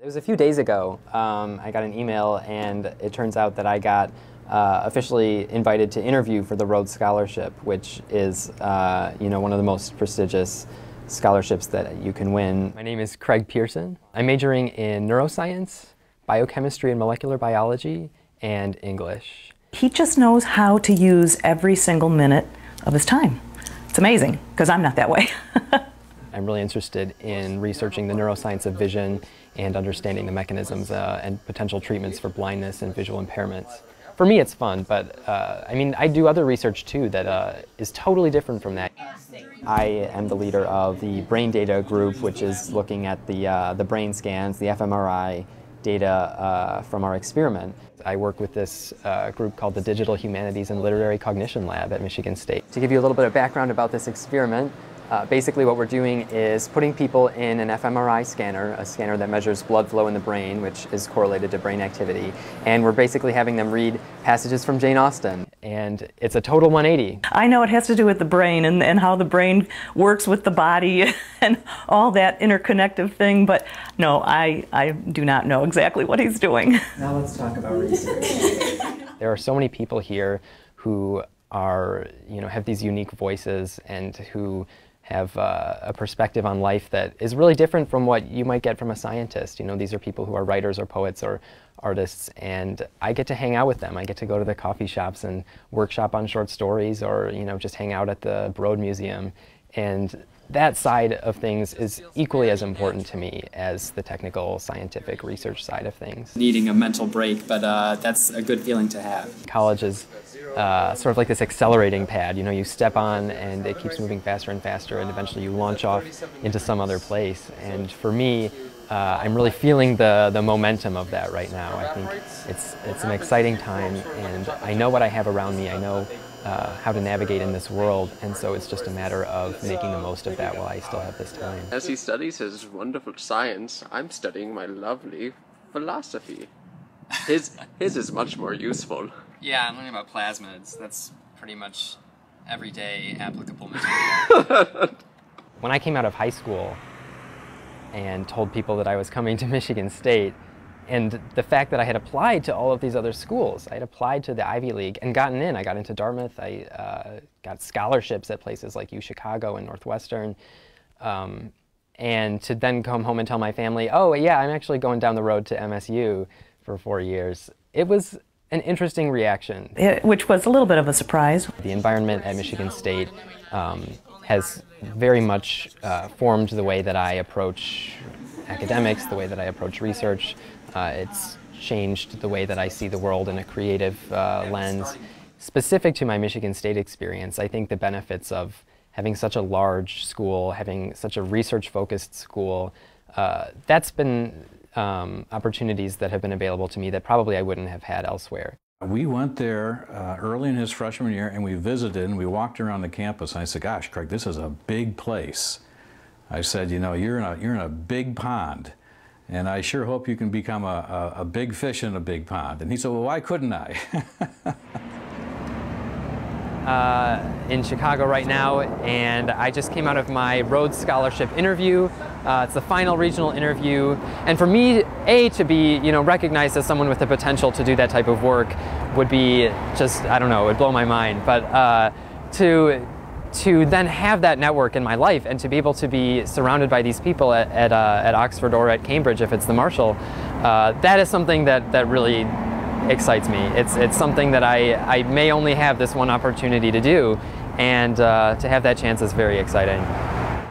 It was a few days ago. I got an email, and it turns out that I got officially invited to interview for the Rhodes Scholarship, which is one of the most prestigious scholarships that you can win. My name is Craig Pearson. I'm majoring in neuroscience, biochemistry and molecular biology, and English. He just knows how to use every single minute of his time. It's amazing, because I'm not that way. I'm really interested in researching the neuroscience of vision and understanding the mechanisms and potential treatments for blindness and visual impairments. For me, it's fun, but I do other research too that is totally different from that. I am the leader of the brain data group, which is looking at the brain scans, the fMRI data from our experiment. I work with this group called the Digital Humanities and Literary Cognition Lab at Michigan State. To give you a little bit of background about this experiment, basically what we're doing is putting people in an fMRI scanner, a scanner that measures blood flow in the brain, which is correlated to brain activity, and we're basically having them read passages from Jane Austen, and it's a total 180. I know it has to do with the brain and how the brain works with the body and all that interconnective thing, but no, I do not know exactly what he's doing. Now let's talk about research. There are so many people here who are, have these unique voices and who have a perspective on life that is really different from what you might get from a scientist. These are people who are writers or poets or artists, and I get to hang out with them. I get to go to the coffee shops and workshop on short stories, or just hang out at the Broad Museum. And that side of things is equally as important to me as the technical, scientific research side of things. Needing a mental break, but that's a good feeling to have. College is sort of like this accelerating pad. You step on and it keeps moving faster and faster, and eventually you launch off into some other place. And for me, I'm really feeling the momentum of that right now. I think it's an exciting time, and I know what I have around me. I know how to navigate in this world, and so it's just a matter of making the most of that while I still have this time. As he studies his wonderful science, I'm studying my lovely philosophy. His is much more useful. Yeah, I'm learning about plasmids. That's pretty much everyday applicable material. When I came out of high school and told people that I was coming to Michigan State, and the fact that I had applied to all of these other schools, I had applied to the Ivy League and gotten in. I got into Dartmouth. I got scholarships at places like UChicago and Northwestern. And to then come home and tell my family, oh yeah, I'm actually going down the road to MSU for 4 years. It was an interesting reaction. Which was a little bit of a surprise. The environment at Michigan State has very much formed the way that I approach academics, the way that I approach research. It's changed the way that I see the world in a creative lens. Specific to my Michigan State experience, I think the benefits of having such a large school, having such a research-focused school, that's been opportunities that have been available to me that probably I wouldn't have had elsewhere. We went there early in his freshman year, and we visited and we walked around the campus, and I said, gosh, Craig, this is a big place. I said, you're in a big pond, and I sure hope you can become a big fish in a big pond. And he said, well, why couldn't I? In Chicago right now, and I just came out of my Rhodes Scholarship interview. It's the final regional interview, and for me, to be recognized as someone with the potential to do that type of work would be just, I don't know, it would blow my mind. But to then have that network in my life and to be able to be surrounded by these people at Oxford or at Cambridge, if it's the Marshall, that is something that really excites me. It's something that I may only have this one opportunity to do, and to have that chance is very exciting.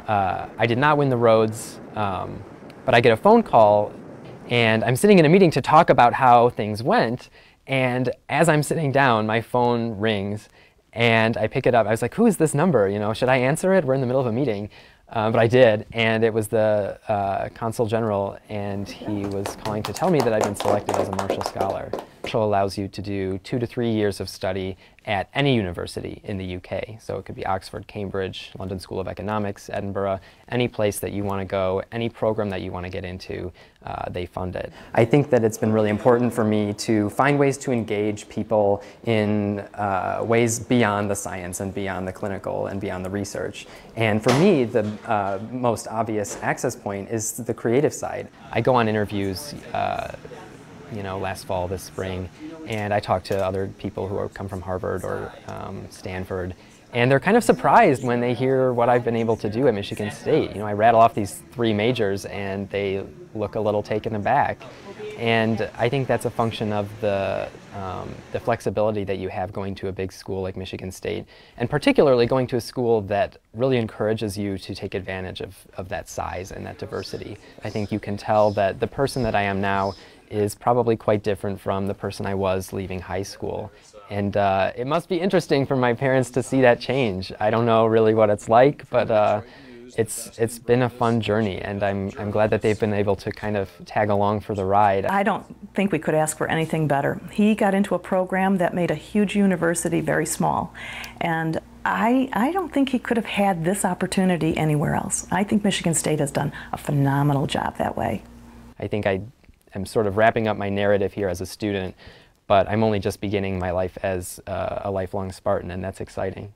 I did not win the Rhodes, but I get a phone call, and I'm sitting in a meeting to talk about how things went, and as I'm sitting down, my phone rings, and I pick it up. I was like, who is this number? Should I answer it? We're in the middle of a meeting. But I did, and it was the Consul General, and he was calling to tell me that I'd been selected as a Marshall Scholar. Marshall allows you to do 2 to 3 years of study at any university in the UK. So it could be Oxford, Cambridge, London School of Economics, Edinburgh, any place that you want to go, any program that you want to get into, they fund it. I think that it's been really important for me to find ways to engage people in ways beyond the science and beyond the clinical and beyond the research. And for me, the most obvious access point is the creative side. I go on interviews, last fall, this spring, and I talk to other people who come from Harvard or Stanford, and they're kind of surprised when they hear what I've been able to do at Michigan State. I rattle off these 3 majors, and they look a little taken aback. And I think that's a function of the flexibility that you have going to a big school like Michigan State, and particularly going to a school that really encourages you to take advantage of that size and that diversity. I think you can tell that the person that I am now is probably quite different from the person I was leaving high school. And it must be interesting for my parents to see that change. I don't know really what it's like, but it's been a fun journey, and I'm glad that they've been able to kind of tag along for the ride. I don't think we could ask for anything better. He got into a program that made a huge university very small, and I don't think he could have had this opportunity anywhere else. I think Michigan State has done a phenomenal job that way. I think I am sort of wrapping up my narrative here as a student, but I'm only just beginning my life as a lifelong Spartan, and that's exciting.